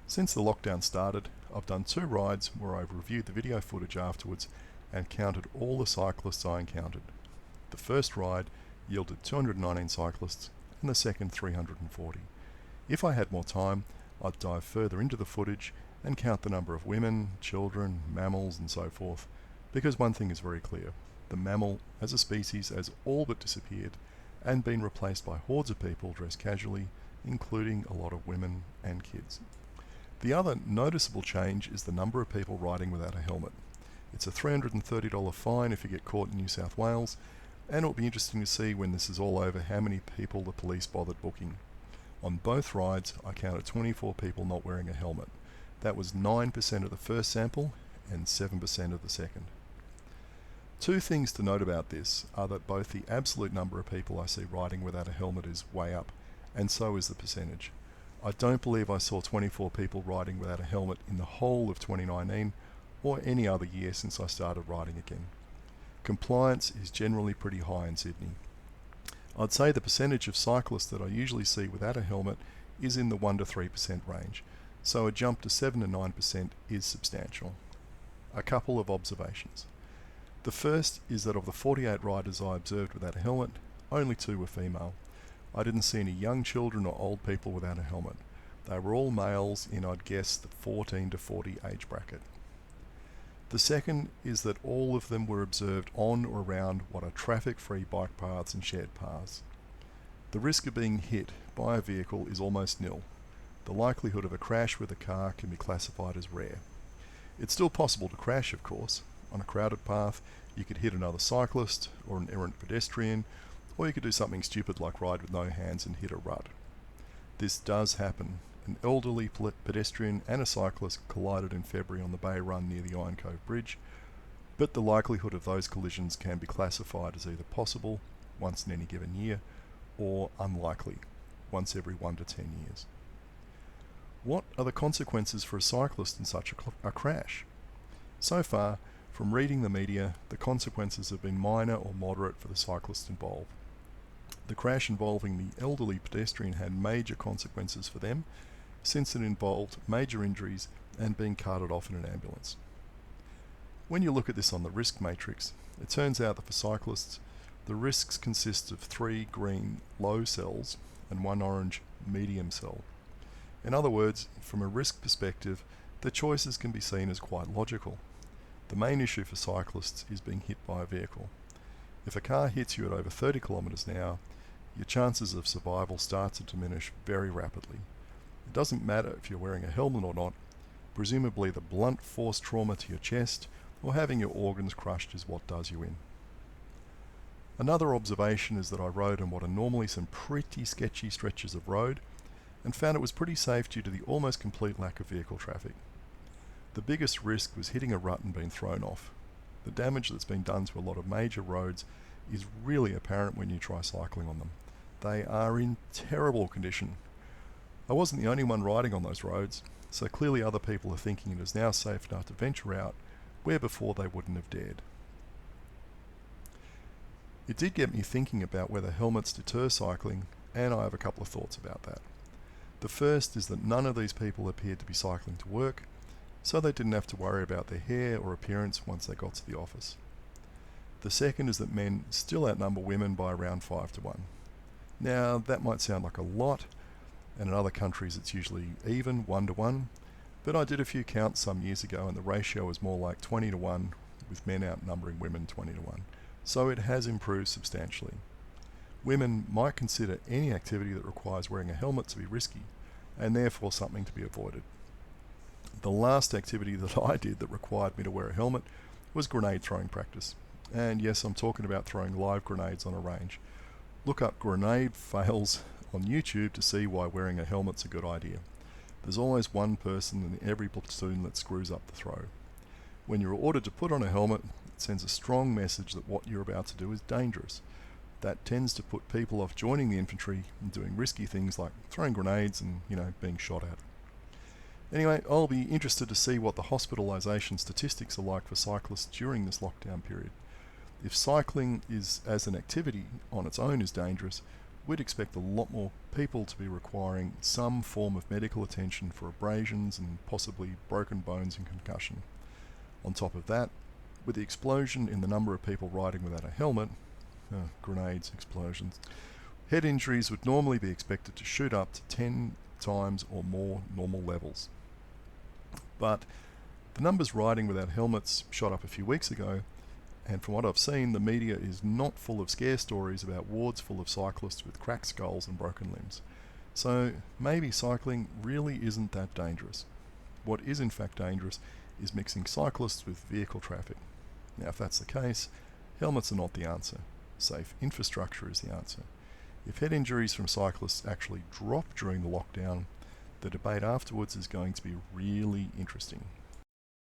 Since the lockdown started, I've done 2 rides where I've reviewed the video footage afterwards and counted all the cyclists I encountered. The first ride yielded 219 cyclists and the second 340. If I had more time, I'd dive further into the footage and count the number of women, children, mammals and so forth, because one thing is very clear: the mammal as a species has all but disappeared and been replaced by hordes of people dressed casually, including a lot of women and kids. The other noticeable change is the number of people riding without a helmet. It's a $330 fine if you get caught in New South Wales, and it'll be interesting to see when this is all over how many people the police bothered booking. On both rides, I counted 24 people not wearing a helmet. That was 9% of the first sample and 7% of the second. 2 things to note about this are that both the absolute number of people I see riding without a helmet is way up, and so is the percentage. I don't believe I saw 24 people riding without a helmet in the whole of 2019 or any other year since I started riding again. Compliance is generally pretty high in Sydney. I'd say the percentage of cyclists that I usually see without a helmet is in the 1 to 3% range, so a jump to 7 to 9% is substantial. A couple of observations. The first is that of the 48 riders I observed without a helmet, only 2 were female. I didn't see any young children or old people without a helmet. They were all males in, I'd guess, the 14 to 40 age bracket. The second is that all of them were observed on or around what are traffic-free bike paths and shared paths. The risk of being hit by a vehicle is almost nil. The likelihood of a crash with a car can be classified as rare. It's still possible to crash, of course. On a crowded path, you could hit another cyclist or an errant pedestrian, or you could do something stupid like ride with no hands and hit a rut. This does happen. An elderly pedestrian and a cyclist collided in February on the Bay Run near the Iron Cove Bridge, but the likelihood of those collisions can be classified as either possible, once in any given year, or unlikely, once every 1 to 10 years. What are the consequences for a cyclist in such a crash? So far, from reading the media, the consequences have been minor or moderate for the cyclist involved. The crash involving the elderly pedestrian had major consequences for them, since it involved major injuries and being carted off in an ambulance. When you look at this on the risk matrix, it turns out that for cyclists, the risks consist of 3 green low cells and 1 orange medium cell. In other words, from a risk perspective, the choices can be seen as quite logical. The main issue for cyclists is being hit by a vehicle. If a car hits you at over 30 kilometers an hour, your chances of survival start to diminish very rapidly. It doesn't matter if you're wearing a helmet or not. Presumably the blunt force trauma to your chest or having your organs crushed is what does you in. Another observation is that I rode on what are normally some pretty sketchy stretches of road and found it was pretty safe due to the almost complete lack of vehicle traffic. The biggest risk was hitting a rut and being thrown off. The damage that's been done to a lot of major roads is really apparent when you try cycling on them. They are in terrible condition. I wasn't the only one riding on those roads, so clearly other people are thinking it is now safe enough to venture out where before they wouldn't have dared. It did get me thinking about whether helmets deter cycling, and I have a couple of thoughts about that. The first is that none of these people appeared to be cycling to work, so they didn't have to worry about their hair or appearance once they got to the office. The second is that men still outnumber women by around 5 to 1. Now, that might sound like a lot, and in other countries it's usually even, 1 to 1, but I did a few counts some years ago and the ratio is more like 20 to 1, with men outnumbering women 20 to 1. So it has improved substantially. Women might consider any activity that requires wearing a helmet to be risky, and therefore something to be avoided. The last activity that I did that required me to wear a helmet was grenade throwing practice. And yes, I'm talking about throwing live grenades on a range. Look up grenade fails on YouTube to see why wearing a helmet's a good idea. There's always one person in every platoon that screws up the throw. When you're ordered to put on a helmet, it sends a strong message that what you're about to do is dangerous. That tends to put people off joining the infantry and doing risky things like throwing grenades and, being shot at. Anyway, I'll be interested to see what the hospitalisation statistics are like for cyclists during this lockdown period. If cycling is as an activity on its own is dangerous, we'd expect a lot more people to be requiring some form of medical attention for abrasions and possibly broken bones and concussion. On top of that, with the explosion in the number of people riding without a helmet, grenades, explosions, head injuries would normally be expected to shoot up to 10 times or more normal levels. But the numbers riding without helmets shot up a few weeks ago, and from what I've seen, the media is not full of scare stories about wards full of cyclists with cracked skulls and broken limbs. So maybe cycling really isn't that dangerous. What is in fact dangerous is mixing cyclists with vehicle traffic. Now, if that's the case, helmets are not the answer. Safe infrastructure is the answer. If head injuries from cyclists actually drop during the lockdown, the debate afterwards is going to be really interesting.